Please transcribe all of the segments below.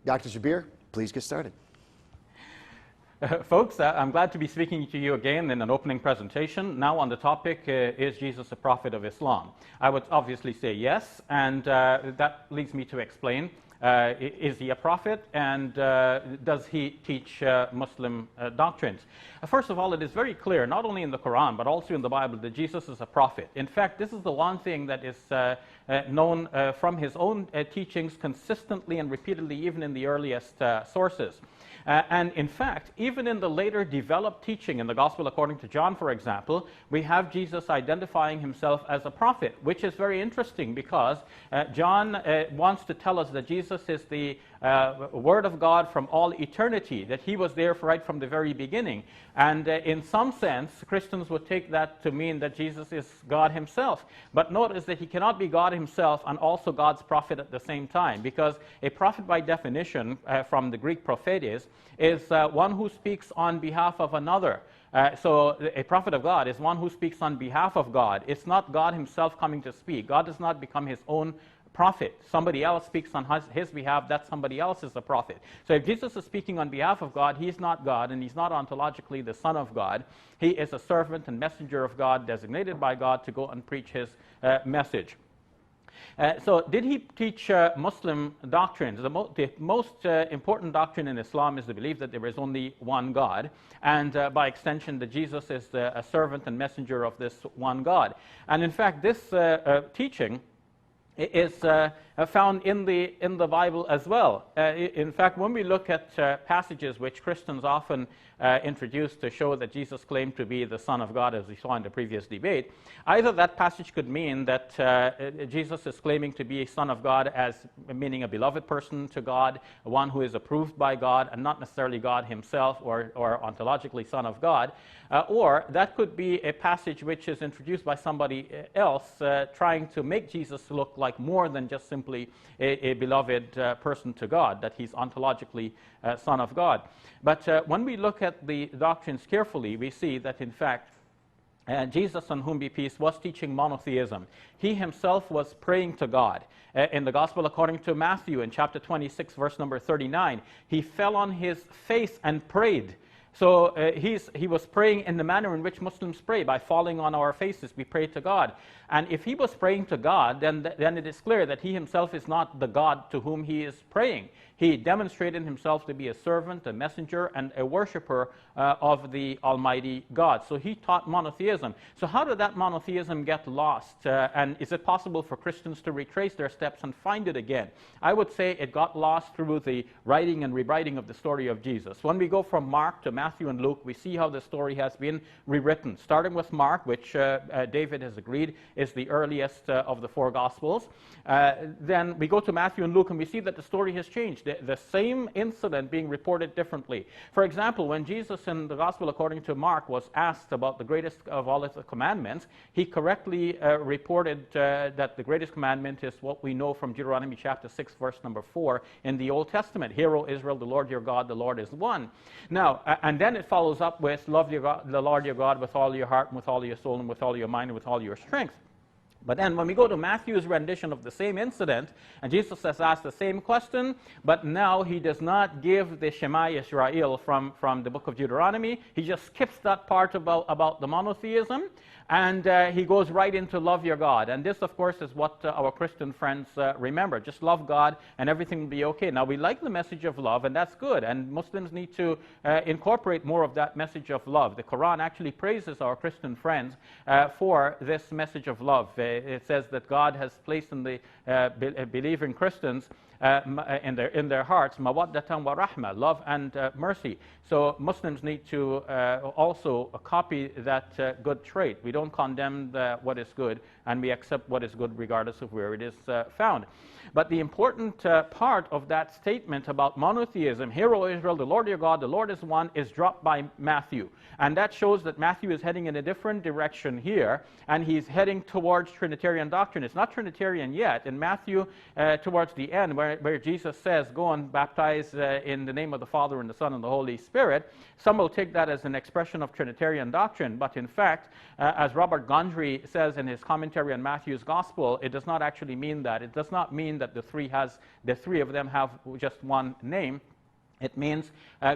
Dr. Shabir, please get started. Folks, I'm glad to be speaking to you again in an opening presentation. Now on the topic, is Jesus a prophet of Islam? I would obviously say yes, and that leads me to explain, is he a prophet, and does he teach Muslim doctrines? First of all, it is very clear, not only in the Quran, but also in the Bible, that Jesus is a prophet. In fact, this is the one thing that is known from his own teachings consistently and repeatedly, even in the earliest sources. And in fact, even in the later developed teaching in the Gospel according to John, for example, we have Jesus identifying himself as a prophet, which is very interesting because John wants to tell us that Jesus is the Word of God from all eternity, that he was there right from the very beginning. And in some sense, Christians would take that to mean that Jesus is God himself. But notice that he cannot be God himself and also God's prophet at the same time, because a prophet by definition, from the Greek prophetes, is one who speaks on behalf of another. So a prophet of God is one who speaks on behalf of God. It's not God himself coming to speak. God does not become his own prophet. Somebody else speaks on his behalf, that somebody else is a prophet. So if Jesus is speaking on behalf of God, he's not God, and he's not ontologically the Son of God. He is a servant and messenger of God, designated by God to go and preach his message. So did he teach Muslim doctrines? The most important doctrine in Islam is the belief that there is only one God, and by extension that Jesus is a servant and messenger of this one God. And in fact, this teaching is found in the Bible as well. In fact, when we look at passages which Christians often introduce to show that Jesus claimed to be the Son of God, as we saw in the previous debate, either that passage could mean that Jesus is claiming to be a Son of God as meaning a beloved person to God, one who is approved by God, and not necessarily God himself or ontologically Son of God, or that could be a passage which is introduced by somebody else trying to make Jesus look like more than just simply a beloved person to God, that he's ontologically Son of God. But when we look at the doctrines carefully, we see that in fact Jesus, on whom be peace, was teaching monotheism. He himself was praying to God. In the Gospel according to Matthew, in chapter 26, verse number 39, he fell on his face and prayed. So he was praying in the manner in which Muslims pray, by falling on our faces. We pray to God. And if he was praying to God, then it is clear that he himself is not the God to whom he is praying. He demonstrated himself to be a servant, a messenger, and a worshiper of the Almighty God. So he taught monotheism. So how did that monotheism get lost? And is it possible for Christians to retrace their steps and find it again? I would say it got lost through the writing and rewriting of the story of Jesus. When we go from Mark to Matthew and Luke, we see how the story has been rewritten. Starting with Mark, which David has agreed is the earliest of the four Gospels. Then we go to Matthew and Luke, and we see that the story has changed. The same incident being reported differently. For example, when Jesus in the Gospel according to Mark was asked about the greatest of all of the commandments, he correctly reported that the greatest commandment is what we know from Deuteronomy chapter 6, verse number 4 in the Old Testament. Hear, O Israel, the Lord your God, the Lord is one. Now, and then it follows up with, love your God, the Lord your God with all your heart, and with all your soul, and with all your mind, and with all your strength. But then when we go to Matthew's rendition of the same incident, and Jesus has asked the same question, but now he does not give the Shema Yisrael from the book of Deuteronomy. He just skips that part about the monotheism, and he goes right into love your God. And this, of course, is what our Christian friends remember. Just love God, and everything will be okay. Now, we like the message of love, and that's good. And Muslims need to incorporate more of that message of love. The Quran actually praises our Christian friends for this message of love. It says that God has placed in the believing Christians in their hearts mawaddatan wa rahma, love and mercy. So Muslims need to also copy that good trait. We don't condemn what is good, and we accept what is good regardless of where it is found. But the important part of that statement about monotheism, hear, O Israel, the Lord your God, the Lord is one, is dropped by Matthew. And that shows that Matthew is heading in a different direction here, and he's heading towards Trinitarian doctrine. It's not Trinitarian yet. In Matthew, towards the end, where where Jesus says, go and baptize in the name of the Father and the Son and the Holy Spirit, some will take that as an expression of Trinitarian doctrine. But in fact, as Robert Gondry says in his commentary on Matthew's Gospel, it does not actually mean that. It does not mean that the three of them have just one name. It means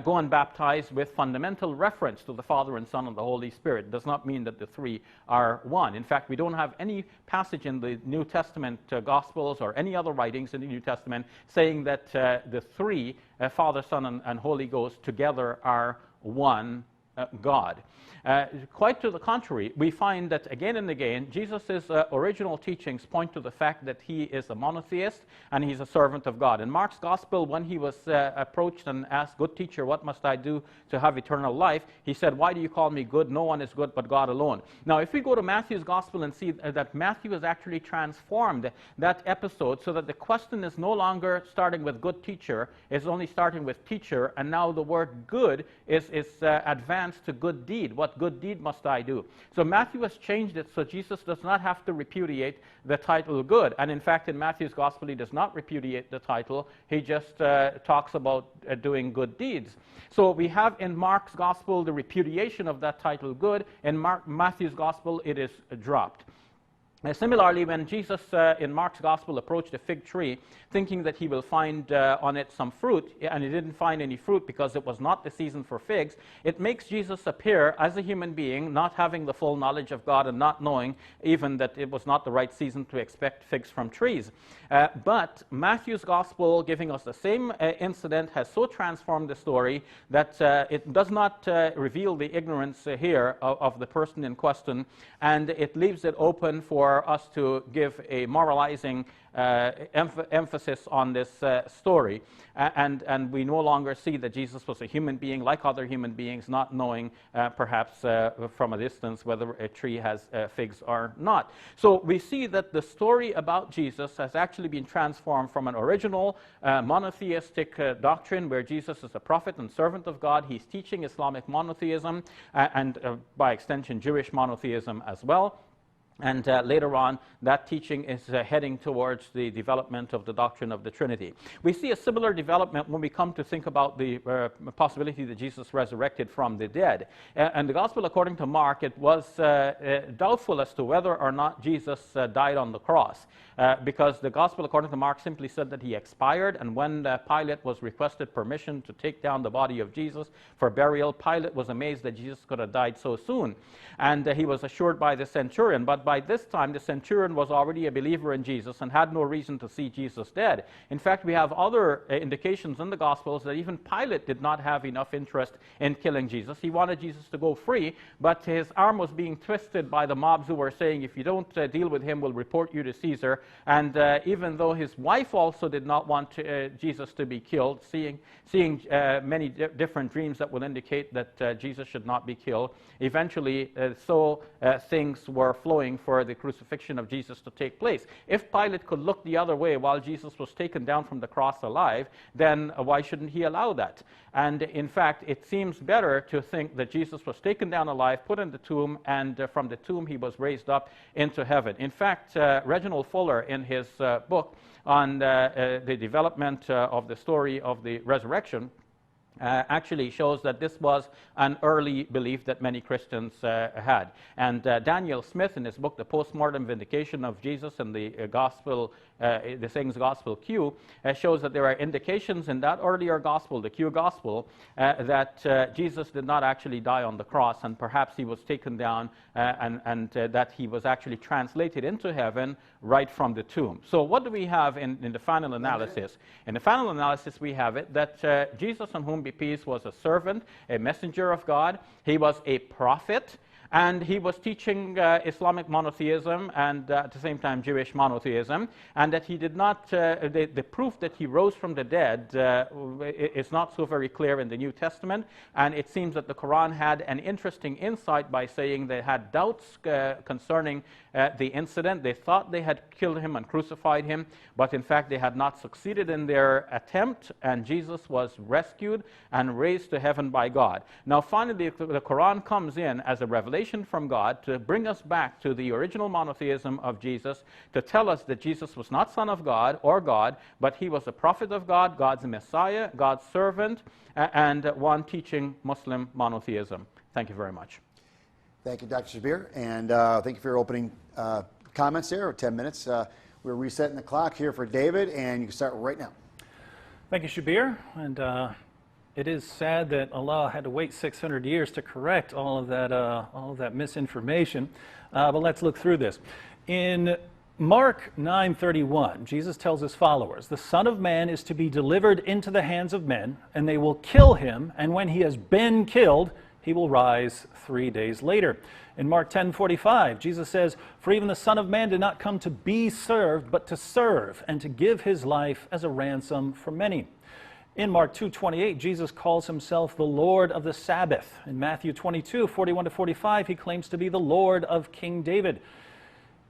go and baptize with fundamental reference to the Father and Son and the Holy Spirit. It does not mean that the three are one. In fact, we don't have any passage in the New Testament Gospels or any other writings in the New Testament saying that the three, Father, Son, and Holy Ghost, together are one God. Quite to the contrary, we find that again and again, Jesus' original teachings point to the fact that he is a monotheist and he's a servant of God. In Mark's Gospel, when he was approached and asked, "Good teacher, what must I do to have eternal life?" he said, "Why do you call me good? No one is good but God alone." Now, if we go to Matthew's Gospel and see that Matthew has actually transformed that episode so that the question is no longer starting with good teacher, it's only starting with teacher, and now the word good is advanced to good deed. What good deed must I do? So Matthew has changed it so Jesus does not have to repudiate the title good. And in fact, in Matthew's Gospel, he does not repudiate the title. He just talks about doing good deeds. So we have in Mark's Gospel the repudiation of that title good. In Matthew's Gospel, it is dropped. Similarly, when Jesus in Mark's Gospel approached a fig tree, thinking that he will find on it some fruit, and he didn't find any fruit because it was not the season for figs, it makes Jesus appear as a human being, not having the full knowledge of God and not knowing even that it was not the right season to expect figs from trees. But Matthew's Gospel, giving us the same incident, has so transformed the story that it does not reveal the ignorance here of the person in question, and it leaves it open for us to give a moralizing emphasis on this story. And we no longer see that Jesus was a human being like other human beings, not knowing perhaps from a distance whether a tree has figs or not. So we see that the story about Jesus has actually been transformed from an original monotheistic doctrine where Jesus is a prophet and servant of God. He's teaching Islamic monotheism and by extension Jewish monotheism as well. And later on, that teaching is heading towards the development of the doctrine of the Trinity. We see a similar development when we come to think about the possibility that Jesus resurrected from the dead. And the Gospel according to Mark, it was doubtful as to whether or not Jesus died on the cross. Because the Gospel according to Mark simply said that he expired, and when Pilate was requested permission to take down the body of Jesus for burial, Pilate was amazed that Jesus could have died so soon. And he was assured by the centurion, but by this time the centurion was already a believer in Jesus and had no reason to see Jesus dead. In fact, we have other indications in the Gospels that even Pilate did not have enough interest in killing Jesus. He wanted Jesus to go free, but his arm was being twisted by the mobs who were saying, if you don't deal with him, we'll report you to Caesar. And even though his wife also did not want Jesus to be killed, seeing many different dreams that would indicate that Jesus should not be killed, eventually things were flowing for the crucifixion of Jesus to take place. If Pilate could look the other way while Jesus was taken down from the cross alive, then why shouldn't he allow that? And in fact, it seems better to think that Jesus was taken down alive, put in the tomb, and from the tomb he was raised up into heaven. In fact, Reginald Fuller, in his book on the development of the story of the resurrection, actually shows that this was an early belief that many Christians had. And Daniel Smith, in his book, The Postmortem Vindication of Jesus and the Gospel, the Sayings Gospel Q, shows that there are indications in that earlier Gospel, the Q Gospel, that Jesus did not actually die on the cross, and perhaps he was taken down and that he was actually translated into heaven right from the tomb. So what do we have in the final analysis? In the final analysis, we have it that Jesus, on whom be peace, was a servant, a messenger of God. He was a prophet, and he was teaching Islamic monotheism and at the same time Jewish monotheism, and that he did not, the proof that he rose from the dead is not so very clear in the New Testament, and it seems that the Quran had an interesting insight by saying they had doubts concerning the incident. They thought they had killed him and crucified him, but in fact they had not succeeded in their attempt, and Jesus was rescued and raised to heaven by God. Now finally the Quran comes in as a revelation revelation from God to bring us back to the original monotheism of Jesus, to tell us that Jesus was not Son of God or God, but he was a prophet of God, God's Messiah, God's servant, and one teaching Muslim monotheism. Thank you very much. Thank you, Dr. Shabir, and thank you for your opening comments there, 10 minutes. We're resetting the clock here for David, and you can start right now. Thank you, Shabir. And it is sad that Allah had to wait 600 years to correct all of that misinformation. But let's look through this. In Mark 9:31, Jesus tells his followers, "The Son of Man is to be delivered into the hands of men, and they will kill him, and when he has been killed, he will rise 3 days later." In Mark 10:45, Jesus says, "For even the Son of Man did not come to be served, but to serve, and to give his life as a ransom for many." In Mark 2:28, Jesus calls himself the Lord of the Sabbath. In Matthew 22:41-45, he claims to be the Lord of King David.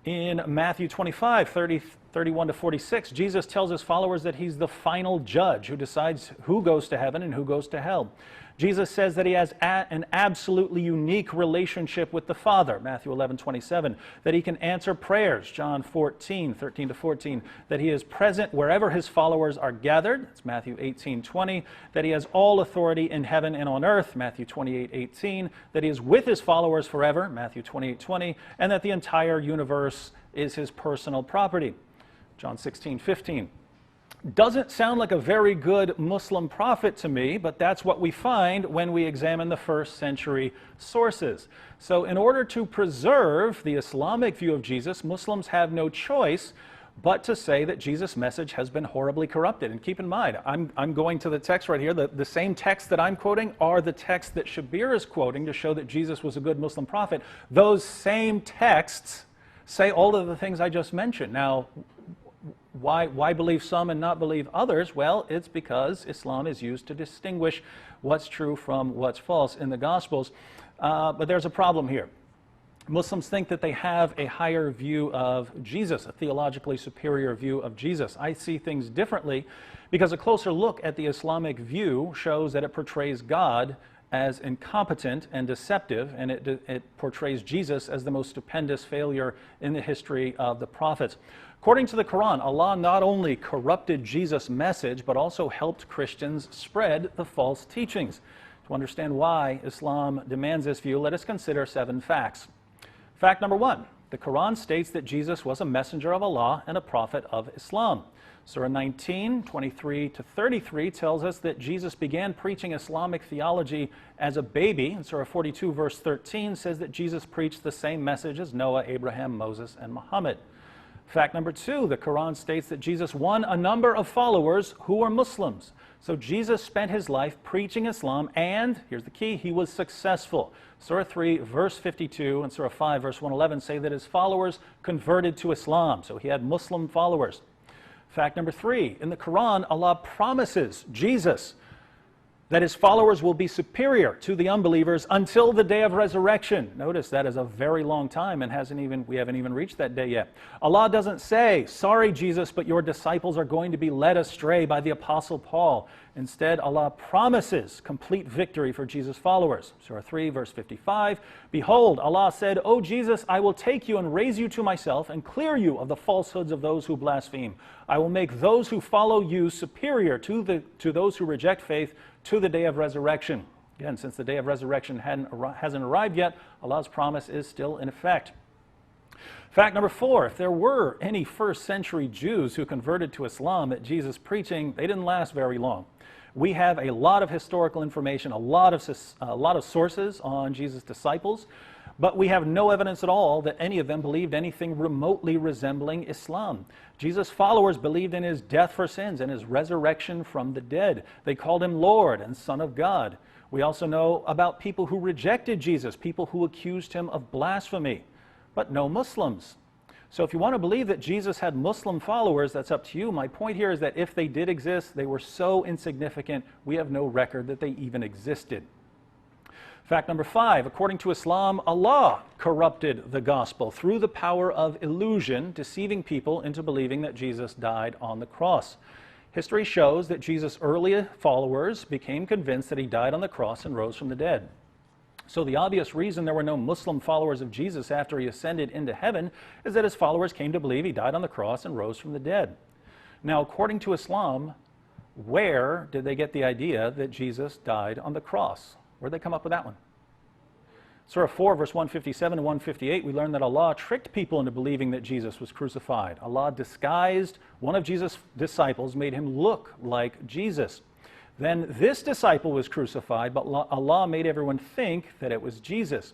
In Matthew 25:31-46, Jesus tells his followers that he's the final judge who decides who goes to heaven and who goes to hell. Jesus says that he has an absolutely unique relationship with the Father, Matthew 11:27, that he can answer prayers, John 14:13-14, that he is present wherever his followers are gathered, it's Matthew 18:20, that he has all authority in heaven and on earth, Matthew 28:18, that he is with his followers forever, Matthew 28:20, and that the entire universe is his personal property, John 16:15. Doesn't sound like a very good Muslim prophet to me, but that's what we find when we examine the first century sources. So in order to preserve the Islamic view of Jesus, Muslims have no choice but to say that Jesus' message has been horribly corrupted. And keep in mind, I'm going to the text right here. The same text that I'm quoting are the texts that Shabir is quoting to show that Jesus was a good Muslim prophet. Those same texts say all of the things I just mentioned. Now, why believe some and not believe others? Well, it's because Islam is used to distinguish what's true from what's false in the Gospels. But there's a problem here. Muslims think that they have a higher view of Jesus, a theologically superior view of Jesus. I see things differently because a closer look at the Islamic view shows that it portrays God as incompetent and deceptive, and it portrays Jesus as the most stupendous failure in the history of the prophets. According to the Quran, Allah not only corrupted Jesus' message, but also helped Christians spread the false teachings. To understand why Islam demands this view, let us consider 7 facts. Fact number 1, the Quran states that Jesus was a messenger of Allah and a prophet of Islam. Surah 19:23-33 tells us that Jesus began preaching Islamic theology as a baby, and Surah 42 verse 13 says that Jesus preached the same message as Noah, Abraham, Moses, and Muhammad. Fact number 2, the Quran states that Jesus won a number of followers who were Muslims. So Jesus spent his life preaching Islam, and, here's the key, he was successful. Surah 3 verse 52 and Surah 5 verse 111 say that his followers converted to Islam, so he had Muslim followers. Fact number 3, in the Quran, Allah promises Jesus that his followers will be superior to the unbelievers until the day of resurrection. Notice that is a very long time and we haven't even reached that day yet. Allah doesn't say, "Sorry, Jesus, but your disciples are going to be led astray by the Apostle Paul." Instead, Allah promises complete victory for Jesus' followers. Surah 3, verse 55, "Behold, Allah said, O Jesus, I will take you and raise you to myself and clear you of the falsehoods of those who blaspheme. I will make those who follow you superior to those who reject faith to the day of resurrection." Again, since the day of resurrection hasn't arrived yet, Allah's promise is still in effect. Fact number 4, if there were any first century Jews who converted to Islam at Jesus' preaching, they didn't last very long. We have a lot of historical information, a lot of sources on Jesus' disciples, but we have no evidence at all that any of them believed anything remotely resembling Islam. Jesus' followers believed in his death for sins and his resurrection from the dead. They called him Lord and Son of God. We also know about people who rejected Jesus, people who accused him of blasphemy, but no Muslims. So if you want to believe that Jesus had Muslim followers, that's up to you. My point here is that if they did exist, they were so insignificant, we have no record that they even existed. Fact number 5, according to Islam, Allah corrupted the gospel through the power of illusion, deceiving people into believing that Jesus died on the cross. History shows that Jesus' early followers became convinced that he died on the cross and rose from the dead. So the obvious reason there were no Muslim followers of Jesus after he ascended into heaven is that his followers came to believe he died on the cross and rose from the dead. Now, according to Islam, where did they get the idea that Jesus died on the cross? Where did they come up with that one? Surah 4, verse 157 and 158, we learn that Allah tricked people into believing that Jesus was crucified. Allah disguised one of Jesus' disciples, made him look like Jesus. Then this disciple was crucified, but Allah made everyone think that it was Jesus.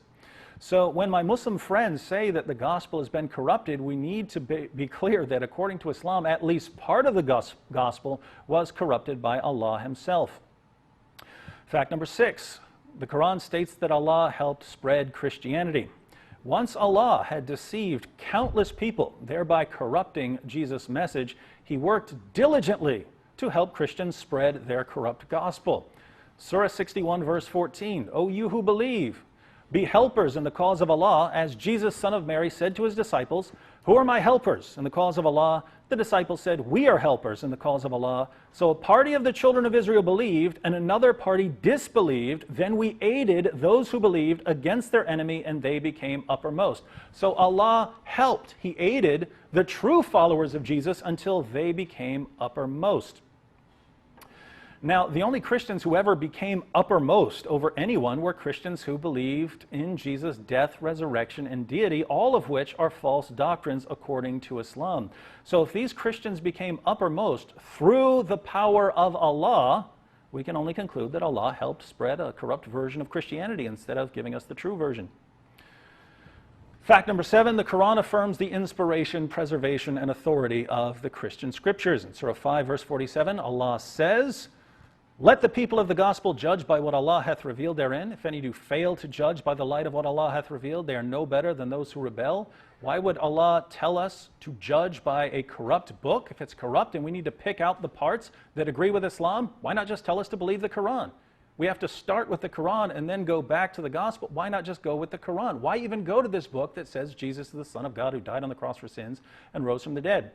So when my Muslim friends say that the gospel has been corrupted, we need to be clear that according to Islam, at least part of the gospel was corrupted by Allah himself. Fact number 6, the Quran states that Allah helped spread Christianity. Once Allah had deceived countless people, thereby corrupting Jesus' message, he worked diligently to help Christians spread their corrupt gospel. Surah 61, verse 14, O you who believe, be helpers in the cause of Allah, as Jesus, son of Mary, said to his disciples, who are my helpers in the cause of Allah? The disciples said, we are helpers in the cause of Allah. So a party of the children of Israel believed, and another party disbelieved. Then we aided those who believed against their enemy, and they became uppermost. So Allah helped, he aided the true followers of Jesus until they became uppermost. Now, the only Christians who ever became uppermost over anyone were Christians who believed in Jesus' death, resurrection, and deity, all of which are false doctrines according to Islam. So if these Christians became uppermost through the power of Allah, we can only conclude that Allah helped spread a corrupt version of Christianity instead of giving us the true version. Fact number 7, the Quran affirms the inspiration, preservation, and authority of the Christian scriptures. In Surah 5, verse 47, Allah says, let the people of the gospel judge by what Allah hath revealed therein. If any do fail to judge by the light of what Allah hath revealed, they are no better than those who rebel. Why would Allah tell us to judge by a corrupt book? If it's corrupt and we need to pick out the parts that agree with Islam, why not just tell us to believe the Quran? We have to start with the Quran and then go back to the gospel. Why not just go with the Quran? Why even go to this book that says Jesus is the Son of God who died on the cross for sins and rose from the dead?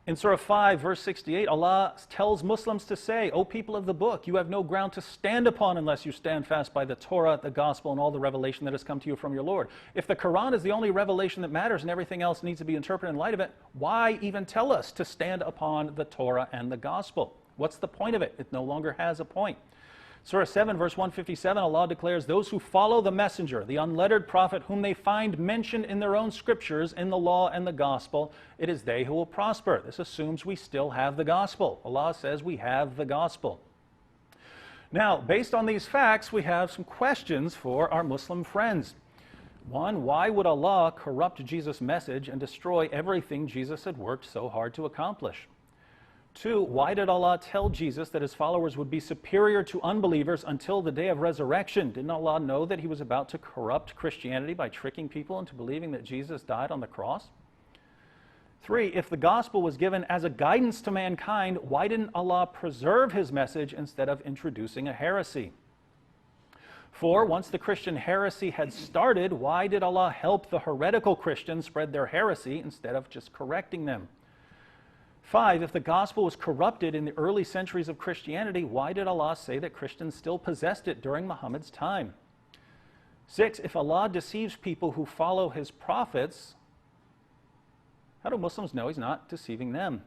In Surah 5, verse 68, Allah tells Muslims to say, O people of the book, you have no ground to stand upon unless you stand fast by the Torah, the gospel, and all the revelation that has come to you from your Lord. If the Quran is the only revelation that matters and everything else needs to be interpreted in light of it, why even tell us to stand upon the Torah and the gospel? What's the point of it? It no longer has a point. Surah 7, verse 157, Allah declares, those who follow the messenger, the unlettered prophet, whom they find mentioned in their own scriptures, in the law and the gospel, it is they who will prosper. This assumes we still have the gospel. Allah says we have the gospel. Now, based on these facts, we have some questions for our Muslim friends. One, why would Allah corrupt Jesus' message and destroy everything Jesus had worked so hard to accomplish? 2, why did Allah tell Jesus that his followers would be superior to unbelievers until the day of resurrection? Didn't Allah know that he was about to corrupt Christianity by tricking people into believing that Jesus died on the cross? 3, if the gospel was given as a guidance to mankind, why didn't Allah preserve his message instead of introducing a heresy? 4, once the Christian heresy had started, why did Allah help the heretical Christians spread their heresy instead of just correcting them? 5, if the gospel was corrupted in the early centuries of Christianity, why did Allah say that Christians still possessed it during Muhammad's time? 6, if Allah deceives people who follow his prophets, how do Muslims know he's not deceiving them?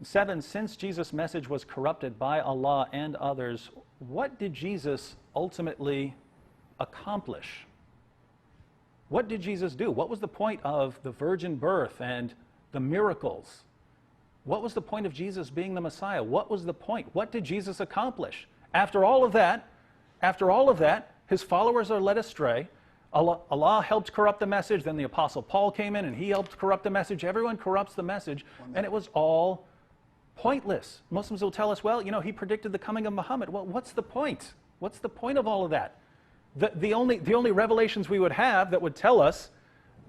7, since Jesus' message was corrupted by Allah and others, what did Jesus ultimately accomplish? What did Jesus do? What was the point of the virgin birth and the miracles? What was the point of Jesus being the Messiah? What was the point? What did Jesus accomplish? After all of that, his followers are led astray. Allah helped corrupt the message. Then the Apostle Paul came in and he helped corrupt the message. Everyone corrupts the message, and it was all pointless. Muslims will tell us, well, you know, he predicted the coming of Muhammad. Well, what's the point? What's the point of all of that? The only revelations we would have that would tell us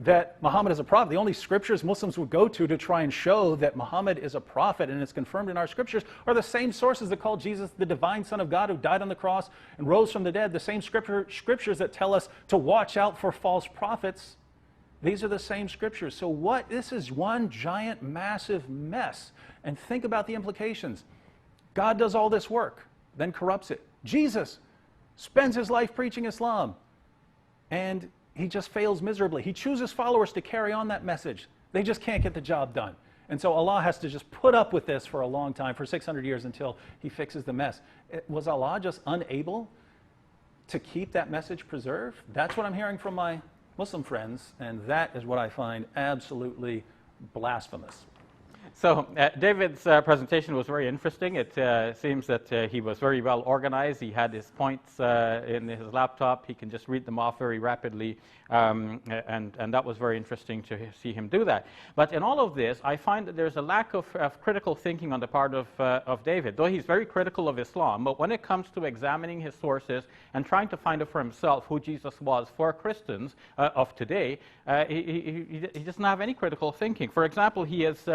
that Muhammad is a prophet, the only scriptures Muslims would go to try and show that Muhammad is a prophet and it's confirmed in our scriptures are the same sources that call Jesus the divine Son of God who died on the cross and rose from the dead, the same scriptures that tell us to watch out for false prophets. These are the same scriptures. So this is one giant, massive mess. And think about the implications. God does all this work, then corrupts it. Jesus spends his life preaching Islam, and he just fails miserably. He chooses followers to carry on that message. They just can't get the job done. And so Allah has to just put up with this for a long time, for 600 years, until he fixes the mess. Was Allah just unable to keep that message preserved? That's what I'm hearing from my Muslim friends, and that is what I find absolutely blasphemous. So David's presentation was very interesting. It seems that he was very well organized. He had his points in his laptop. He can just read them off very rapidly, and that was very interesting to see him do that. But in all of this, I find that there's a lack of critical thinking on the part of David. Though he's very critical of Islam, but when it comes to examining his sources and trying to find out for himself who Jesus was for Christians of today, he doesn't have any critical thinking. For example, he has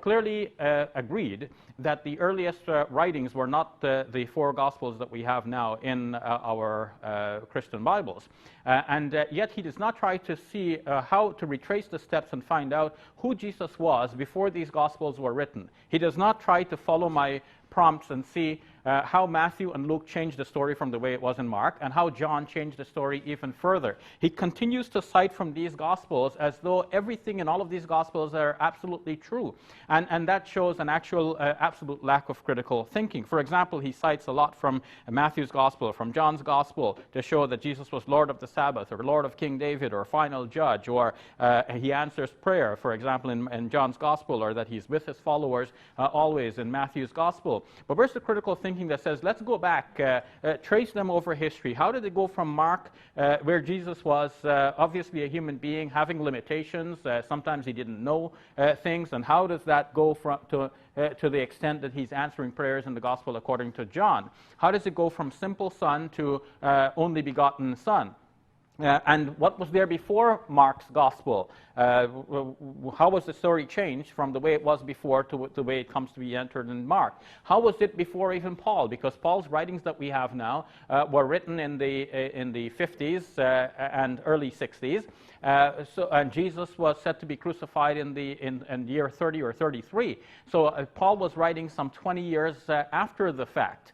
clearly agreed that the earliest writings were not the four Gospels that we have now in our Christian Bibles. And yet he does not try to see how to retrace the steps and find out who Jesus was before these Gospels were written. He does not try to follow my prompts and see how Matthew and Luke changed the story from the way it was in Mark, and how John changed the story even further. He continues to cite from these Gospels as though everything in all of these Gospels are absolutely true. And that shows an actual absolute lack of critical thinking. For example, he cites a lot from Matthew's Gospel, from John's Gospel, to show that Jesus was Lord of the Sabbath, or Lord of King David, or Final Judge, or he answers prayer, for example, in John's Gospel, or that he's with his followers always in Matthew's Gospel. But where's the critical thinking that says, let's go back, trace them over history. How did they go from Mark, where Jesus was obviously a human being, having limitations, sometimes he didn't know things, and how does that go to the extent that he's answering prayers in the Gospel according to John? How does it go from simple son to only begotten son? And what was there before Mark's Gospel? How was the story changed from the way it was before to the way it comes to be entered in Mark? How was it before even Paul? Because Paul's writings that we have now were written in the 50s and early 60s. And Jesus was said to be crucified in year 30 or 33. So Paul was writing some 20 years after the fact.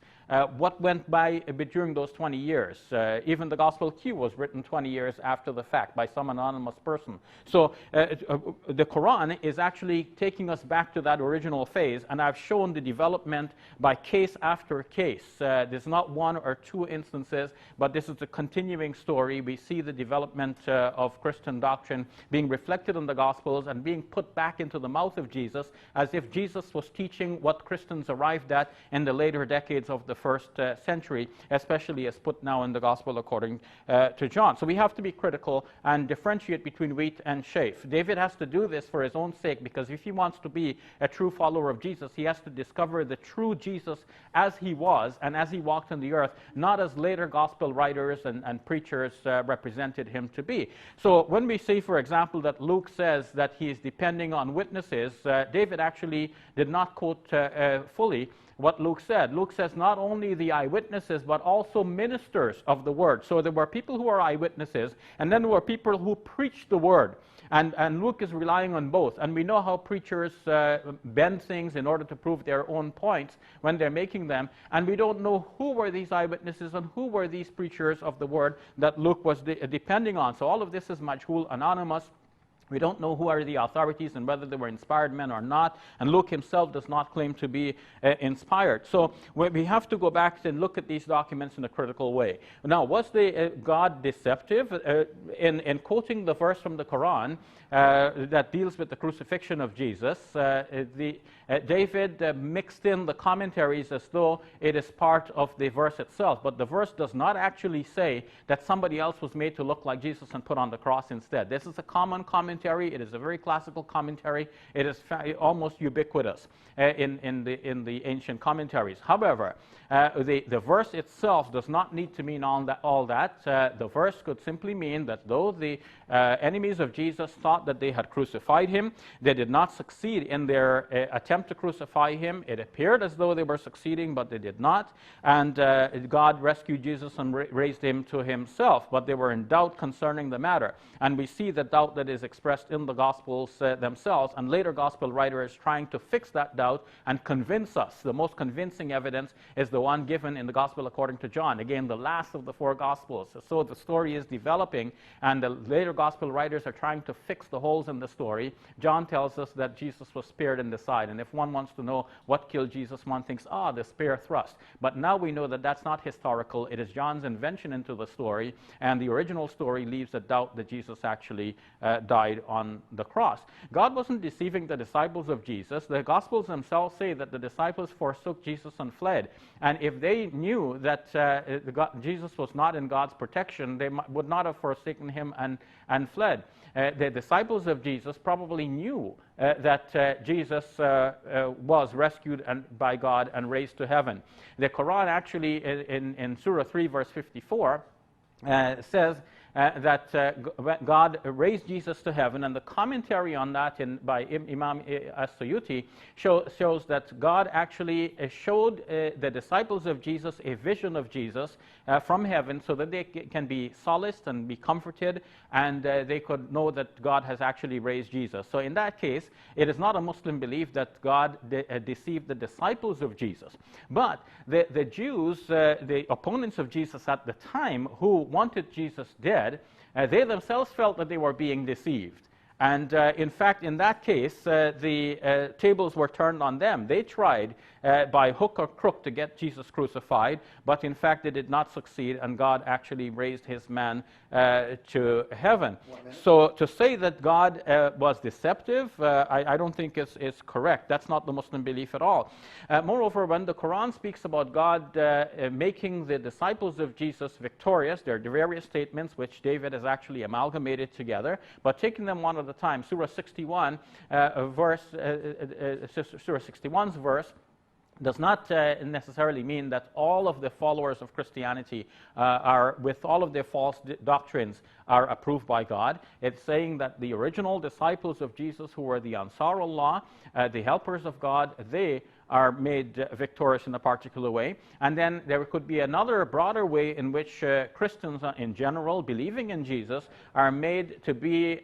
What went by during those 20 years? Even the Gospel Q was written 20 years after the fact by some anonymous person. So the Quran is actually taking us back to that original phase, and I've shown the development by case after case. There's not one or two instances, but this is a continuing story. We see the development of Christian doctrine being reflected in the Gospels and being put back into the mouth of Jesus, as if Jesus was teaching what Christians arrived at in the later decades of the first century, especially as put now in the Gospel according to John. So we have to be critical and differentiate between wheat and chaff. David has to do this for his own sake, because if he wants to be a true follower of Jesus, he has to discover the true Jesus as he was and as he walked on the earth, not as later Gospel writers and preachers represented him to be. So when we see, for example, that Luke says that he is depending on witnesses, David actually did not quote fully what Luke said. Luke says not only the eyewitnesses, but also ministers of the word. So there were people who are eyewitnesses, and then there were people who preached the word. And Luke is relying on both. And we know how preachers bend things in order to prove their own points when they're making them. And we don't know who were these eyewitnesses and who were these preachers of the word that Luke was depending on. So all of this is majhul, anonymous. We don't know who are the authorities and whether they were inspired men or not. And Luke himself does not claim to be inspired. So we have to go back and look at these documents in a critical way. Now, was the God deceptive? In quoting the verse from the Quran that deals with the crucifixion of Jesus, David mixed in the commentaries as though it is part of the verse itself. But the verse does not actually say that somebody else was made to look like Jesus and put on the cross instead. This is a common commentary. It is a very classical commentary. It is almost ubiquitous in the ancient commentaries. However, the verse itself does not need to mean all that. The verse could simply mean that though the enemies of Jesus thought that they had crucified him, they did not succeed in their attempt to crucify him. It appeared as though they were succeeding, but they did not. And God rescued Jesus and raised him to himself, but they were in doubt concerning the matter. And we see the doubt that is expressed expressed in the Gospels themselves, and later Gospel writers trying to fix that doubt and convince us. The most convincing evidence is the one given in the Gospel according to John, again, the last of the 4 Gospels. So the story is developing, and the later Gospel writers are trying to fix the holes in the story. John tells us that Jesus was speared in the side, and if one wants to know what killed Jesus, one thinks, the spear thrust. But now we know that that's not historical. It is John's invention into the story, and the original story leaves a doubt that Jesus actually died on the cross. God wasn't deceiving the disciples of Jesus. The Gospels themselves say that the disciples forsook Jesus and fled. And if they knew that Jesus was not in God's protection, they would not have forsaken him and fled. The disciples of Jesus probably knew that Jesus was rescued by God and raised to heaven. The Quran actually, in Surah 3, verse 54, says that God raised Jesus to heaven, and the commentary on that by Imam As-Suyuti shows that God actually showed the disciples of Jesus a vision of Jesus from heaven, so that they can be solaced and be comforted, and they could know that God has actually raised Jesus. So in that case, it is not a Muslim belief that God deceived the disciples of Jesus. But the Jews, the opponents of Jesus at the time, who wanted Jesus dead, they themselves felt that they were being deceived. And in fact, in that case, the tables were turned on them. They tried by hook or crook to get Jesus crucified, but in fact they did not succeed, and God actually raised his man to heaven. So to say that God was deceptive, I don't think is correct. That's not the Muslim belief at all. Moreover, when the Quran speaks about God making the disciples of Jesus victorious, there are various statements which David has actually amalgamated together, but taking them one at a time. Surah 61, Surah 61's verse does not necessarily mean that all of the followers of Christianity are, with all of their false doctrines, are approved by God. It's saying that the original disciples of Jesus, who were the Ansar Allah, the helpers of God, they are made victorious in a particular way. And then there could be another broader way in which Christians in general, believing in Jesus, are made to be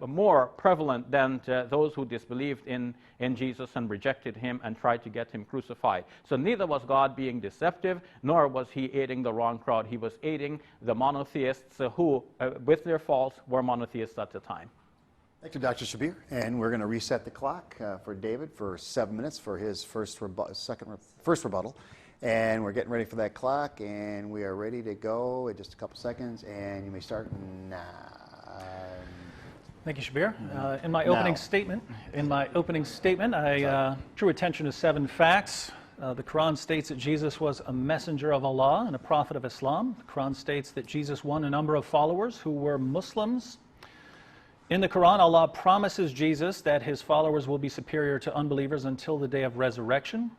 more prevalent than those who disbelieved in Jesus and rejected him and tried to get him crucified. So neither was God being deceptive, nor was he aiding the wrong crowd. He was aiding the monotheists who, with their faults, were monotheists at the time. Thank you, Dr. Shabir. And we're going to reset the clock for David for 7 minutes for his first rebuttal. And we're getting ready for that clock, and we are ready to go in just a couple seconds, and you may start now. Thank you, Shabir. In my opening statement, I drew attention to 7 facts. The Quran states that Jesus was a messenger of Allah and a prophet of Islam. The Quran states that Jesus won a number of followers who were Muslims. In the Quran, Allah promises Jesus that his followers will be superior to unbelievers until the day of resurrection.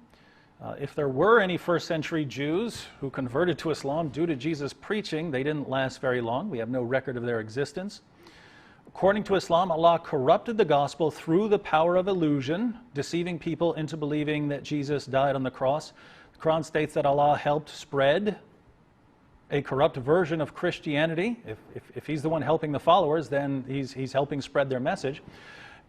If there were any first-century Jews who converted to Islam due to Jesus' preaching, they didn't last very long. We have no record of their existence. According to Islam, Allah corrupted the gospel through the power of illusion, deceiving people into believing that Jesus died on the cross. The Quran states that Allah helped spread a corrupt version of Christianity. If he's the one helping the followers, then he's helping spread their message.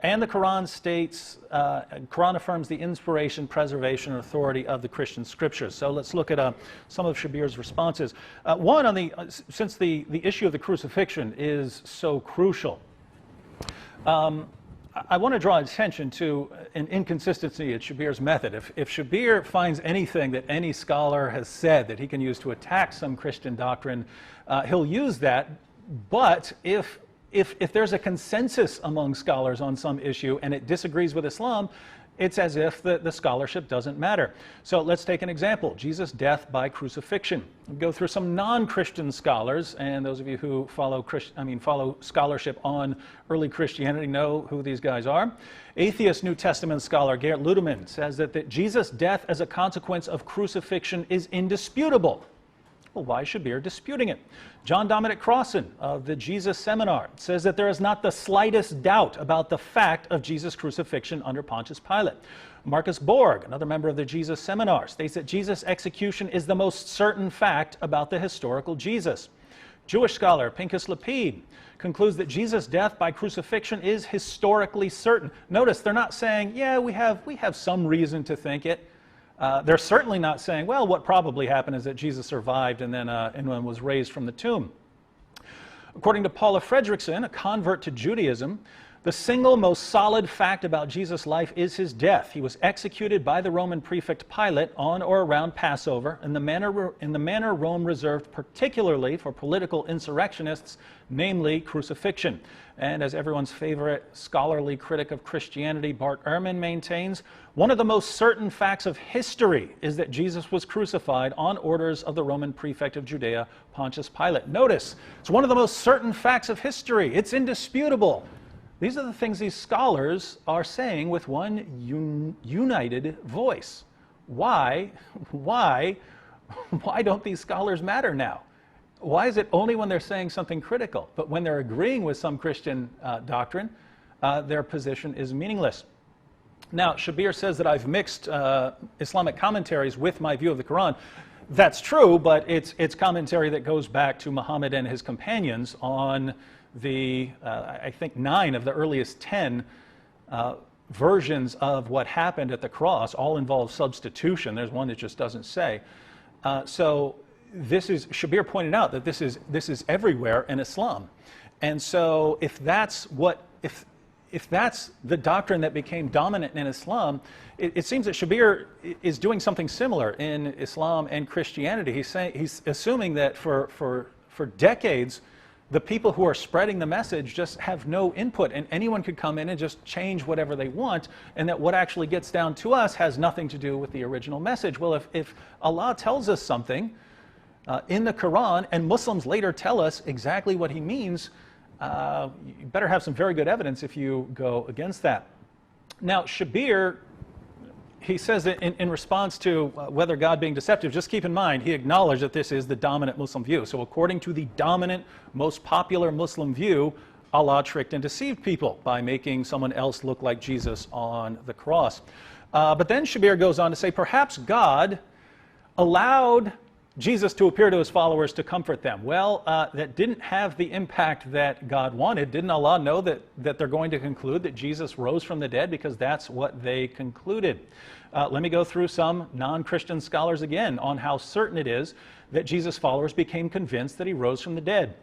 And the Quran states, Quran affirms the inspiration, preservation, and authority of the Christian scriptures. So let's look at some of Shabir's responses. One, since the issue of the crucifixion is so crucial, I want to draw attention to an inconsistency in Shabir's method. If Shabir finds anything that any scholar has said that he can use to attack some Christian doctrine, he'll use that. But if there's a consensus among scholars on some issue and it disagrees with Islam, it's as if the scholarship doesn't matter. So let's take an example, Jesus' death by crucifixion. We'll go through some non-Christian scholars, and those of you who follow scholarship on early Christianity know who these guys are. Atheist New Testament scholar Gerrit Ludemann says that Jesus' death as a consequence of crucifixion is indisputable. Well, why is Shabir disputing it? John Dominic Crossan of the Jesus Seminar says that there is not the slightest doubt about the fact of Jesus' crucifixion under Pontius Pilate. Marcus Borg, another member of the Jesus Seminar, states that Jesus' execution is the most certain fact about the historical Jesus. Jewish scholar Pinchas Lapid concludes that Jesus' death by crucifixion is historically certain. Notice they're not saying, yeah, we have some reason to think it. They're certainly not saying, well, what probably happened is that Jesus survived and then was raised from the tomb. According to Paula Fredrickson, a convert to Judaism, the single most solid fact about Jesus' life is his death. He was executed by the Roman prefect Pilate on or around Passover in the manner Rome reserved particularly for political insurrectionists, namely crucifixion. And as everyone's favorite scholarly critic of Christianity, Bart Ehrman, maintains, one of the most certain facts of history is that Jesus was crucified on orders of the Roman prefect of Judea, Pontius Pilate. Notice, it's one of the most certain facts of history. It's indisputable. These are the things these scholars are saying with one united voice. Why don't these scholars matter now? Why is it only when they're saying something critical, but when they're agreeing with some Christian doctrine, their position is meaningless? Now, Shabir says that I've mixed Islamic commentaries with my view of the Quran. That's true, but it's commentary that goes back to Muhammad and his companions on the, I think, 9 of the earliest 10 versions of what happened at the cross. All involve substitution. There's one that just doesn't say. So this is, Shabir pointed out that this is everywhere in Islam. And so if that's the doctrine that became dominant in Islam, it seems that Shabir is doing something similar in Islam and Christianity. He's assuming that for decades, the people who are spreading the message just have no input, and anyone could come in and just change whatever they want, and that what actually gets down to us has nothing to do with the original message. Well, if Allah tells us something in the Quran, and Muslims later tell us exactly what he means, you better have some very good evidence if you go against that. Now, Shabir, he says that in response to whether God being deceptive, just keep in mind, he acknowledged that this is the dominant Muslim view. So according to the dominant, most popular Muslim view, Allah tricked and deceived people by making someone else look like Jesus on the cross. But then Shabir goes on to say, perhaps God allowed Jesus to appear to his followers to comfort them. Well, that didn't have the impact that God wanted. Didn't Allah know that they're going to conclude that Jesus rose from the dead? Because that's what they concluded. Let me go through some non-Christian scholars again on how certain it is that Jesus' followers became convinced that he rose from the dead.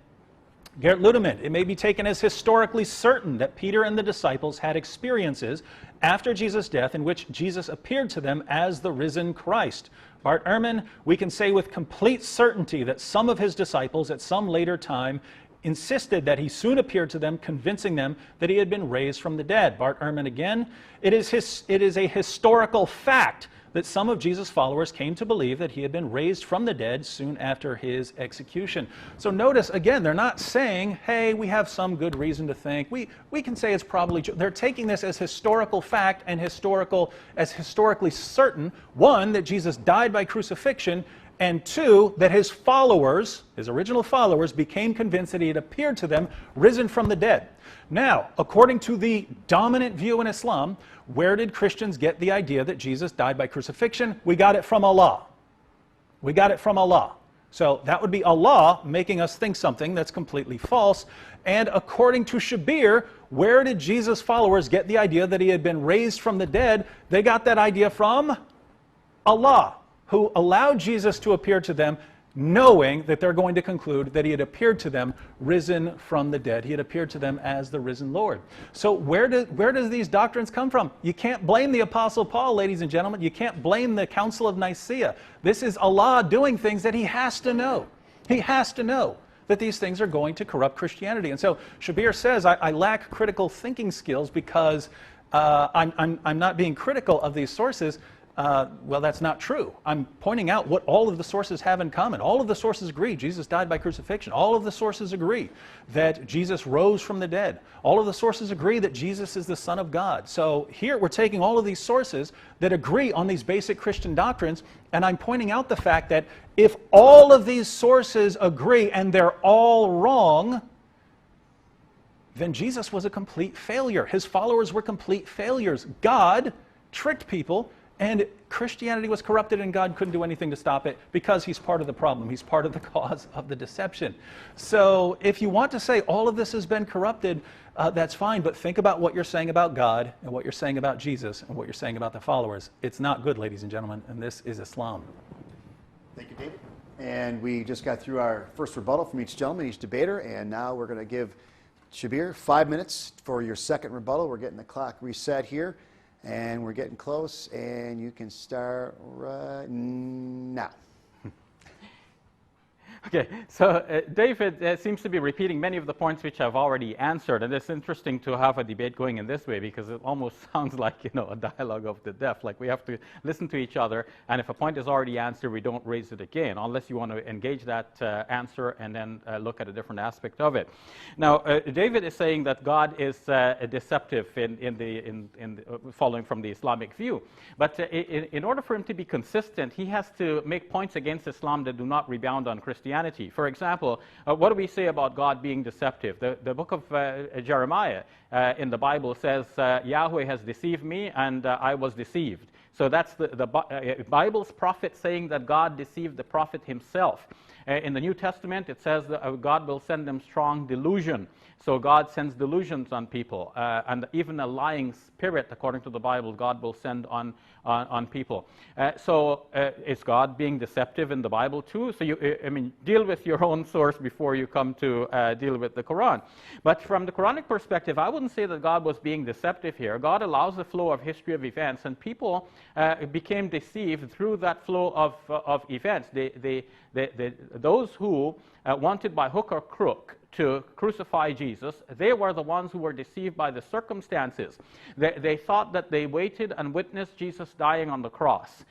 Gerrit Ludemann, it may be taken as historically certain that Peter and the disciples had experiences after Jesus' death in which Jesus appeared to them as the risen Christ. Bart Ehrman, we can say with complete certainty that some of his disciples at some later time insisted that he soon appeared to them, convincing them that he had been raised from the dead. Bart Ehrman again, it is a historical fact that some of Jesus' followers came to believe that he had been raised from the dead soon after his execution. So notice, again, they're not saying, hey, we have some good reason to think. We can say it's probably true. They're taking this as historical fact and historically certain, one, that Jesus died by crucifixion, and two, that his followers, his original followers, became convinced that he had appeared to them, risen from the dead. Now, according to the dominant view in Islam, where did Christians get the idea that Jesus died by crucifixion? We got it from Allah. We got it from Allah. So that would be Allah making us think something that's completely false. And according to Shabir, where did Jesus' followers get the idea that he had been raised from the dead? They got that idea from Allah, who allowed Jesus to appear to them, knowing that they're going to conclude that he had appeared to them risen from the dead. He had appeared to them as the risen Lord. So where does these doctrines come from? You can't blame the Apostle Paul, ladies and gentlemen. You can't blame the Council of Nicaea. This is Allah doing things that he has to know. He has to know that these things are going to corrupt Christianity. And so Shabir says, I lack critical thinking skills because I'm not being critical of these sources. Well, that's not true. I'm pointing out what all of the sources have in common. All of the sources agree Jesus died by crucifixion. All of the sources agree that Jesus rose from the dead. All of the sources agree that Jesus is the Son of God. So here we're taking all of these sources that agree on these basic Christian doctrines, and I'm pointing out the fact that if all of these sources agree and they're all wrong, then Jesus was a complete failure. His followers were complete failures. God tricked people And Christianity was corrupted and God couldn't do anything to stop it because he's part of the problem. He's part of the cause of the deception. So if you want to say all of this has been corrupted, that's fine, but think about what you're saying about God and what you're saying about Jesus and what you're saying about the followers. It's not good, ladies and gentlemen, and this is Islam. Thank you, David. And we just got through our first rebuttal from each gentleman, each debater, and now we're going to give Shabir 5 minutes for your second rebuttal. We're getting the clock reset here, and we're getting close, and you can start right now. Okay, so David seems to be repeating many of the points which I've already answered, and it's interesting to have a debate going in this way because it almost sounds like, you know, a dialogue of the deaf. Like we have to listen to each other, and if a point is already answered, we don't raise it again, unless you want to engage that answer and then look at a different aspect of it. Now, David is saying that God is deceptive following from the Islamic view, but in order for him to be consistent, he has to make points against Islam that do not rebound on Christianity. For example, what do we say about God being deceptive? The book of Jeremiah in the Bible says, Yahweh has deceived me and I was deceived. So that's the Bible's prophet saying that God deceived the prophet himself. In the New Testament, it says that God will send them strong delusion. So God sends delusions on people, and even a lying spirit, according to the Bible, God will send on people. So is God being deceptive in the Bible too? So deal with your own source before you come to deal with the Quran. But from the Quranic perspective, I wouldn't say that God was being deceptive here. God allows the flow of history of events, and people became deceived through that flow of events. Those who wanted by hook or crook to crucify Jesus, they were the ones who were deceived by the circumstances. They thought that they waited and witnessed Jesus dying on the cross.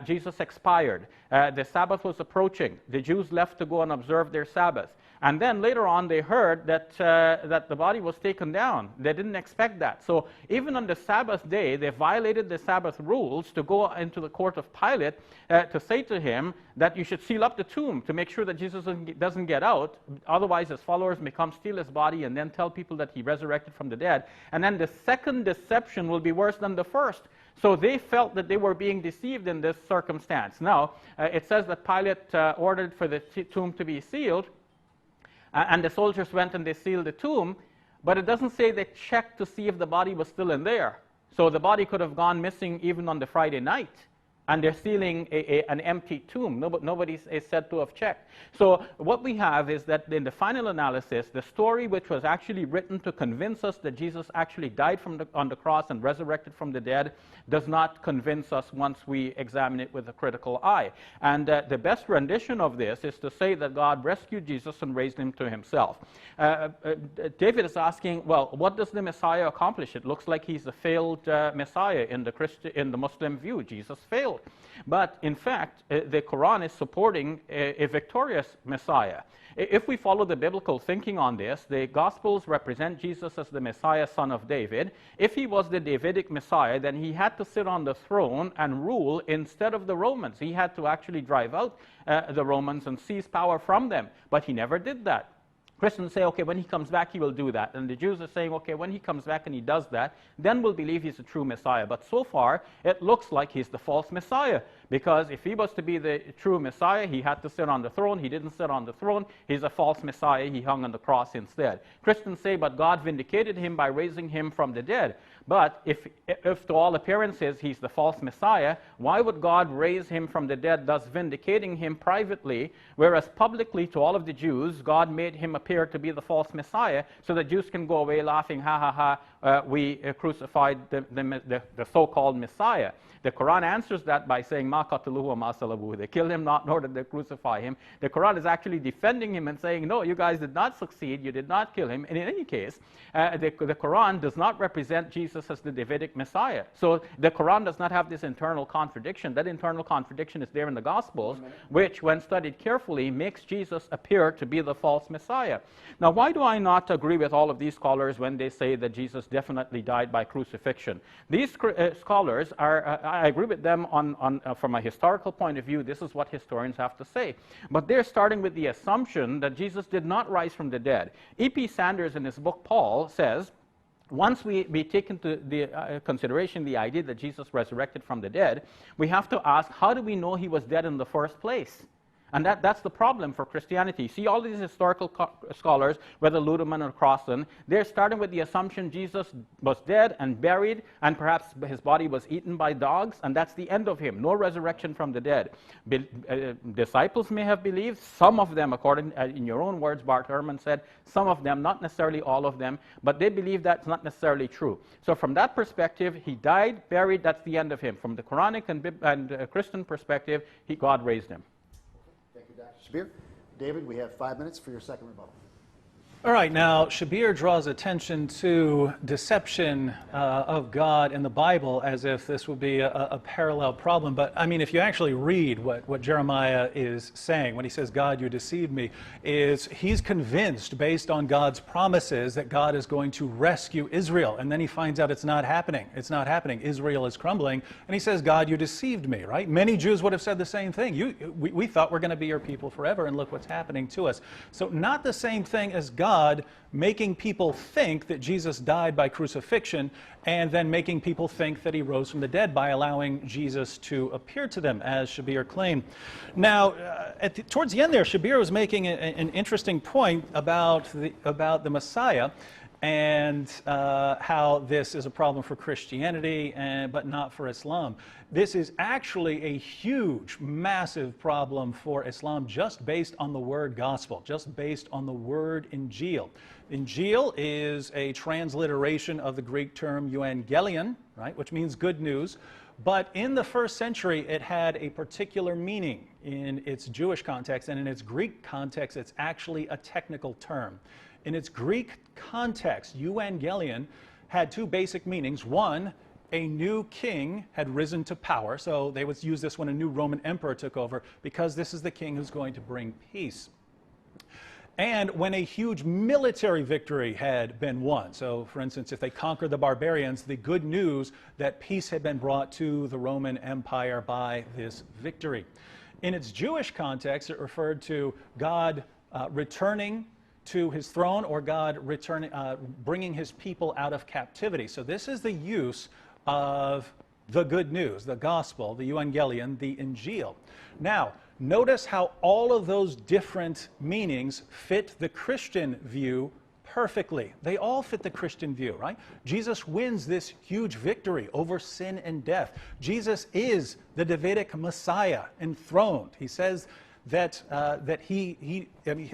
Jesus expired. The Sabbath was approaching. The Jews left to go and observe their Sabbath. And then later on, they heard that the body was taken down. They didn't expect that. So even on the Sabbath day, they violated the Sabbath rules to go into the court of Pilate to say to him that you should seal up the tomb to make sure that Jesus doesn't get out. Otherwise, his followers may come steal his body and then tell people that he resurrected from the dead. And then the second deception will be worse than the first. So they felt that they were being deceived in this circumstance. Now, it says that Pilate ordered for the tomb to be sealed. And the soldiers went and they sealed the tomb, but it doesn't say they checked to see if the body was still in there. So the body could have gone missing even on the Friday night, and they're sealing an empty tomb. Nobody is said to have checked. So what we have is that in the final analysis, the story which was actually written to convince us that Jesus actually died on the cross and resurrected from the dead does not convince us once we examine it with a critical eye. And the best rendition of this is to say that God rescued Jesus and raised him to himself. David is asking, well, what does the Messiah accomplish? It looks like he's a failed Messiah in the Muslim view. Jesus failed. But in fact, the Quran is supporting a victorious Messiah. If we follow the biblical thinking on this, the Gospels represent Jesus as the Messiah, son of David. If he was the Davidic Messiah, then he had to sit on the throne and rule instead of the Romans. He had to actually drive out the Romans and seize power from them. But he never did that. Christians say, okay, when he comes back, he will do that. And the Jews are saying, okay, when he comes back and he does that, then we'll believe he's a true Messiah. But so far, it looks like he's the false Messiah. Because if he was to be the true Messiah, he had to sit on the throne. He didn't sit on the throne. He's a false Messiah. He hung on the cross instead. Christians say, but God vindicated him by raising him from the dead. But if to all appearances he's the false Messiah, why would God raise him from the dead, thus vindicating him privately, whereas publicly to all of the Jews, God made him appear to be the false Messiah, so the Jews can go away laughing, ha ha ha, we crucified the so-called Messiah. The Quran answers that by saying, Ma qataluhu wa ma salabuhu. They killed him not, nor did they crucify him. The Quran is actually defending him and saying, no, you guys did not succeed, you did not kill him. And in any case, the Quran does not represent Jesus as the Davidic Messiah. So the Quran does not have this internal contradiction. That internal contradiction is there in the Gospels, which, when studied carefully, makes Jesus appear to be the false Messiah. Now, why do I not agree with all of these scholars when they say that Jesus definitely died by crucifixion? These scholars are, I agree with them from a historical point of view. This is what historians have to say. But they're starting with the assumption that Jesus did not rise from the dead. E.P. Sanders, in his book Paul, says once we take into the consideration the idea that Jesus resurrected from the dead, we have to ask, how do we know he was dead in the first place? And that's the problem for Christianity. See, all these historical scholars, whether Ludemann or Crossan, they're starting with the assumption Jesus was dead and buried, and perhaps his body was eaten by dogs, and that's the end of him. No resurrection from the dead. Disciples may have believed, some of them, according in your own words, Bart Ehrman said, some of them, not necessarily all of them, but they believe that's not necessarily true. So from that perspective, he died, buried, that's the end of him. From the Quranic and Christian perspective, God raised him. Thank you, Dr. Shabir. David, we have 5 minutes for your second rebuttal. All right, now Shabir draws attention to deception of God in the Bible as if this would be a parallel problem. But I mean, if you actually read what Jeremiah is saying when he says, God, you deceived me, is he's convinced based on God's promises that God is going to rescue Israel. And then he finds out it's not happening. It's not happening. Israel is crumbling. And he says, God, you deceived me, right? Many Jews would have said the same thing. We thought we're going to be your people forever, and look what's happening to us. So not the same thing as God making people think that Jesus died by crucifixion and then making people think that he rose from the dead by allowing Jesus to appear to them, as Shabir claimed. Now, towards the end there, Shabir was making an interesting point about the Messiah and how this is a problem for Christianity, but not for Islam. This is actually a huge, massive problem for Islam just based on the word gospel, just based on the word Injil. Injil is a transliteration of the Greek term euangelion, right, which means good news. But in the first century, it had a particular meaning in its Jewish context, and in its Greek context, it's actually a technical term. In its Greek context, euangelion had two basic meanings. One, a new king had risen to power. So they would use this when a new Roman emperor took over, because this is the king who's going to bring peace. And when a huge military victory had been won. So, for instance, if they conquered the barbarians, the good news that peace had been brought to the Roman Empire by this victory. In its Jewish context, it referred to God returning to his throne, or God bringing his people out of captivity. So this is the use of the good news, the gospel, the euangelion, the Injil. Now, notice how all of those different meanings fit the Christian view perfectly. They all fit the Christian view, right? Jesus wins this huge victory over sin and death. Jesus is the Davidic Messiah, enthroned. He says that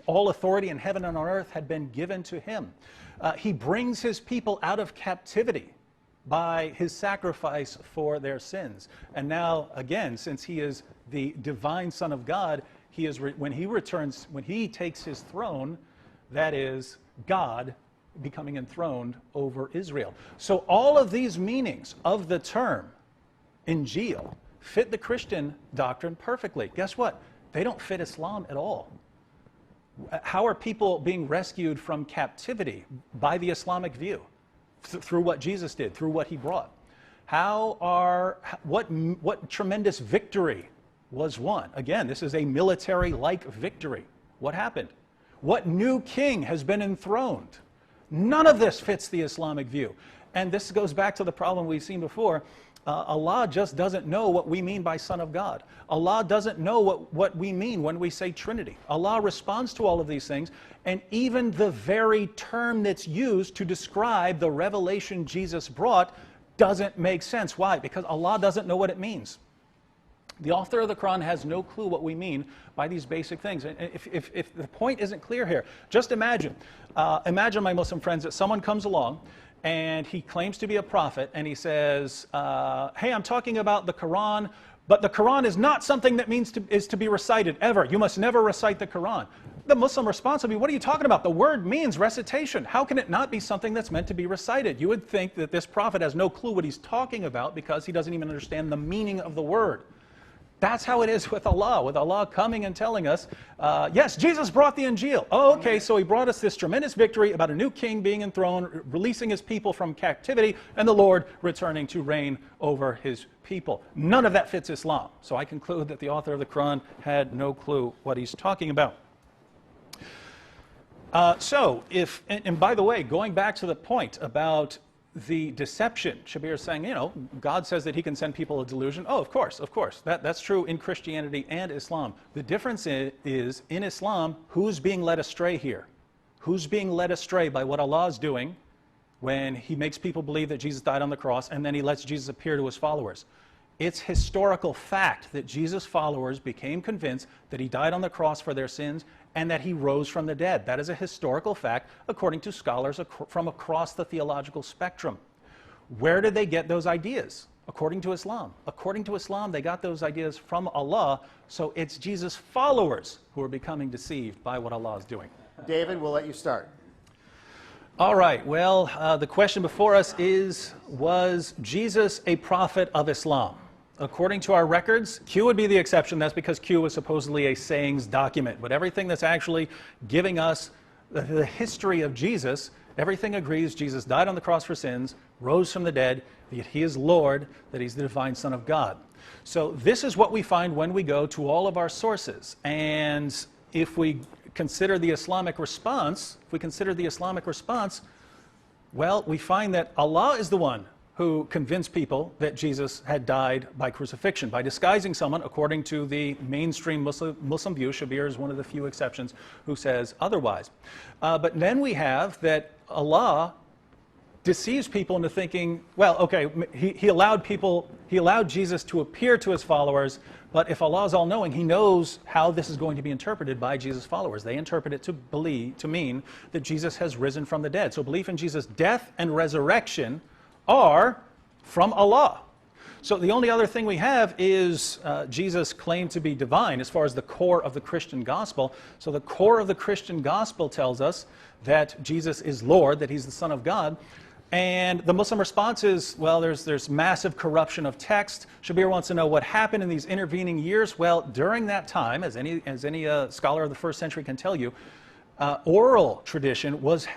all authority in heaven and on earth had been given to him. He brings his people out of captivity by his sacrifice for their sins. And now, again, since he is the divine Son of God, when he takes his throne, that is God becoming enthroned over Israel. So all of these meanings of the term Injil fit the Christian doctrine perfectly. Guess what? They don't fit Islam at all. How are people being rescued from captivity by the Islamic view? Through what Jesus did, through what he brought. What tremendous victory was won? Again, this is a military-like victory. What happened? What new king has been enthroned? None of this fits the Islamic view. And this goes back to the problem we've seen before. Allah just doesn't know what we mean by Son of God. Allah doesn't know what we mean when we say Trinity. Allah responds to all of these things, and even the very term that's used to describe the revelation Jesus brought doesn't make sense. Why? Because Allah doesn't know what it means. The author of the Quran has no clue what we mean by these basic things. And if the point isn't clear here, just imagine, my Muslim friends, that someone comes along and he claims to be a prophet, and he says, hey, I'm talking about the Quran, but the Quran is not something that is to be recited ever. You must never recite the Quran. The Muslim response would be, what are you talking about? The word means recitation. How can it not be something that's meant to be recited? You would think that this prophet has no clue what he's talking about because he doesn't even understand the meaning of the word. That's how it is with Allah coming and telling us, yes, Jesus brought the Injil. Oh, okay, so he brought us this tremendous victory about a new king being enthroned, releasing his people from captivity, and the Lord returning to reign over his people. None of that fits Islam. So I conclude that the author of the Quran had no clue what he's talking about. And by the way, going back to the point about the deception. Shabir is saying, God says that he can send people a delusion. Oh, of course. That's true in Christianity and Islam. The difference is in Islam, who's being led astray here? Who's being led astray by what Allah is doing when he makes people believe that Jesus died on the cross and then he lets Jesus appear to his followers? It's historical fact that Jesus' followers became convinced that he died on the cross for their sins and that he rose from the dead. That is a historical fact according to scholars from across the theological spectrum. Where did they get those ideas? According to Islam. According to Islam, they got those ideas from Allah, so it's Jesus' followers who are becoming deceived by what Allah is doing. David, we'll let you start. All right, well, the question before us is, was Jesus a prophet of Islam? According to our records, Q would be the exception. That's because Q was supposedly a sayings document. But everything that's actually giving us the history of Jesus, everything agrees Jesus died on the cross for sins, rose from the dead, that he is Lord, that he's the divine Son of God. So this is what we find when we go to all of our sources. And if we consider the Islamic response, well, we find that Allah is the one who convinced people that Jesus had died by crucifixion, by disguising someone, according to the mainstream Muslim view. Shabir is one of the few exceptions who says otherwise. But then we have that Allah deceives people into thinking, well, okay, he allowed Jesus to appear to his followers, but if Allah is all-knowing, he knows how this is going to be interpreted by Jesus' followers. They interpret it to mean that Jesus has risen from the dead. So belief in Jesus' death and resurrection are from Allah. So the only other thing we have is Jesus claimed to be divine as far as the core of the Christian gospel. So the core of the Christian gospel tells us that Jesus is Lord, that he's the Son of God. And the Muslim response is, well, there's massive corruption of text. Shabir wants to know what happened in these intervening years. Well, during that time, as any scholar of the first century can tell you, oral tradition was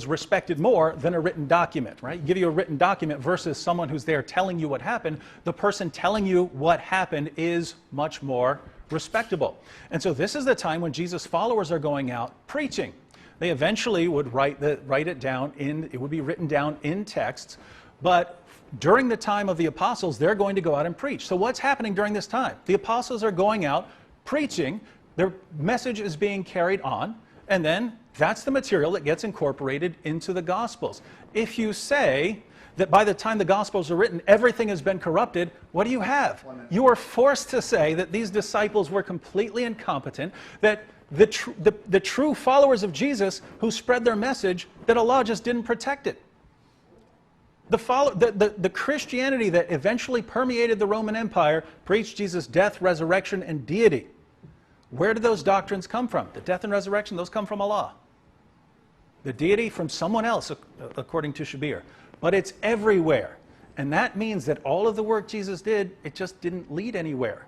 respected more than a written document, right? Give you a written document versus someone who's there telling you what happened. The person telling you what happened is much more respectable. And so this is the time when Jesus' followers are going out preaching. They eventually would write it down it would be written down in texts, but during the time of the apostles, they're going to go out and preach. So what's happening during this time? The apostles are going out preaching, their message is being carried on, and then that's the material that gets incorporated into the Gospels. If you say that by the time the Gospels are written, everything has been corrupted, what do you have? You are forced to say that these disciples were completely incompetent, that the true followers of Jesus who spread their message, that Allah just didn't protect it. The Christianity that eventually permeated the Roman Empire preached Jesus' death, resurrection, and deity. Where did those doctrines come from? The death and resurrection, those come from Allah. The deity from someone else, according to Shabir. But it's everywhere. And that means that all of the work Jesus did, it just didn't lead anywhere.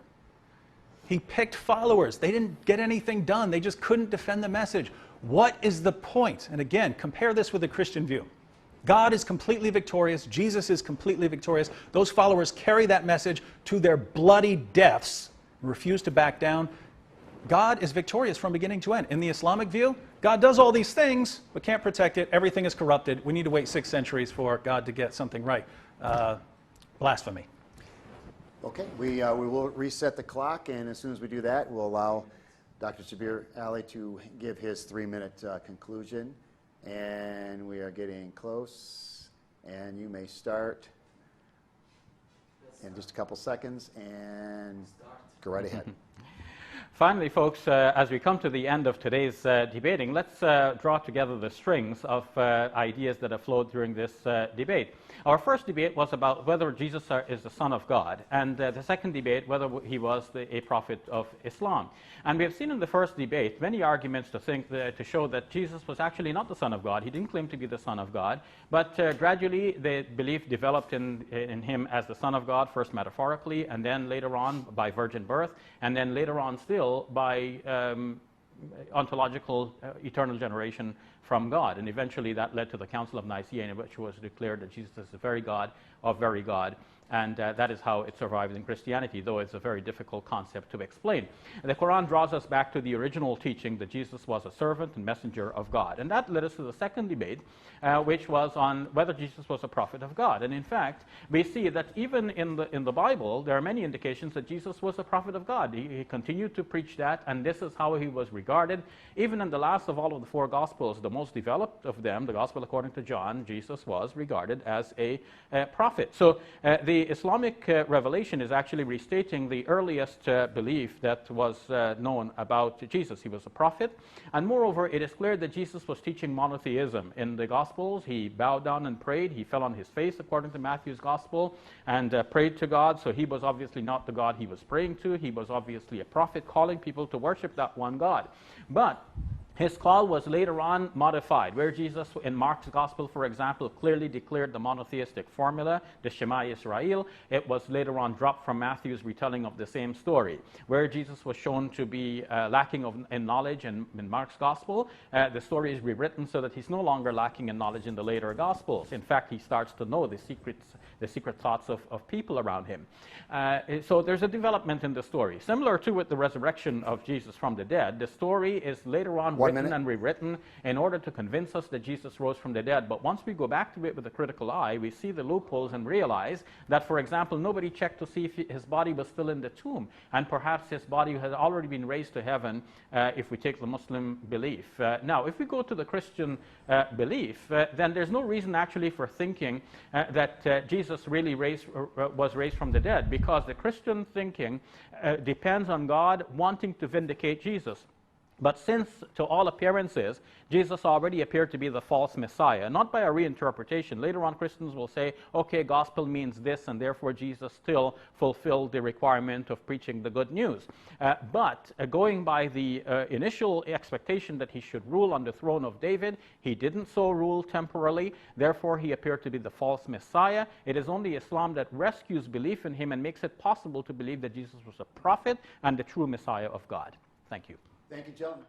He picked followers. They didn't get anything done. They just couldn't defend the message. What is the point? And again, compare this with the Christian view. God is completely victorious. Jesus is completely victorious. Those followers carry that message to their bloody deaths and refuse to back down. God is victorious from beginning to end. In the Islamic view, God does all these things, but can't protect it. Everything is corrupted. We need to wait 6 centuries for God to get something right. Blasphemy. Okay, we will reset the clock, and as soon as we do that, we'll allow Dr. Shabir Ali to give his 3-minute conclusion. And we are getting close, and you may start in just a couple seconds, and go right ahead. Finally, folks, as we come to the end of today's debating, let's draw together the strings of ideas that have flowed during this debate. Our first debate was about whether Jesus is the Son of God, and the second debate, whether he was a prophet of Islam. And we have seen in the first debate many arguments to show that Jesus was actually not the Son of God. He didn't claim to be the Son of God, but gradually the belief developed in him as the Son of God, first metaphorically, and then later on by virgin birth, and then later on still by ontological eternal generation from God. And eventually that led to the Council of Nicaea, in which was declared that Jesus is the very God of very God. And that is how it survives in Christianity, though it's a very difficult concept to explain. And the Quran draws us back to the original teaching that Jesus was a servant and messenger of God. And that led us to the second debate, which was on whether Jesus was a prophet of God. And in fact, we see that even in the Bible, there are many indications that Jesus was a prophet of God. He continued to preach that, and this is how he was regarded. Even in the last of all of the four Gospels, the most developed of them, the Gospel according to John, Jesus was regarded as a prophet. So the Islamic revelation is actually restating the earliest belief that was known about Jesus. He was a prophet, and moreover, it is clear that Jesus was teaching monotheism. In the Gospels, he bowed down and prayed. He fell on his face, according to Matthew's Gospel, and prayed to God. So he was obviously not the God he was praying to. He was obviously a prophet calling people to worship that one God. But his call was later on modified, where Jesus, in Mark's Gospel, for example, clearly declared the monotheistic formula, the Shema Yisrael. It was later on dropped from Matthew's retelling of the same story. Where Jesus was shown to be lacking in knowledge in Mark's Gospel, the story is rewritten so that he's no longer lacking in knowledge in the later Gospels. In fact, he starts to know the secret thoughts of people around him. So there's a development in the story. Similar to with the resurrection of Jesus from the dead, the story is later on written and rewritten in order to convince us that Jesus rose from the dead. But once we go back to it with a critical eye, we see the loopholes and realize that, for example, nobody checked to see if his body was still in the tomb, and perhaps his body had already been raised to heaven if we take the Muslim belief. Now, if we go to the Christian belief, then there's no reason actually for thinking that Jesus really was raised from the dead, because the Christian thinking depends on God wanting to vindicate Jesus. But since, to all appearances, Jesus already appeared to be the false Messiah, not by a reinterpretation. Later on, Christians will say, okay, gospel means this, and therefore Jesus still fulfilled the requirement of preaching the good news. But going by the initial expectation that he should rule on the throne of David, he didn't so rule temporarily. Therefore, he appeared to be the false Messiah. It is only Islam that rescues belief in him and makes it possible to believe that Jesus was a prophet and the true Messiah of God. Thank you. Thank you, gentlemen.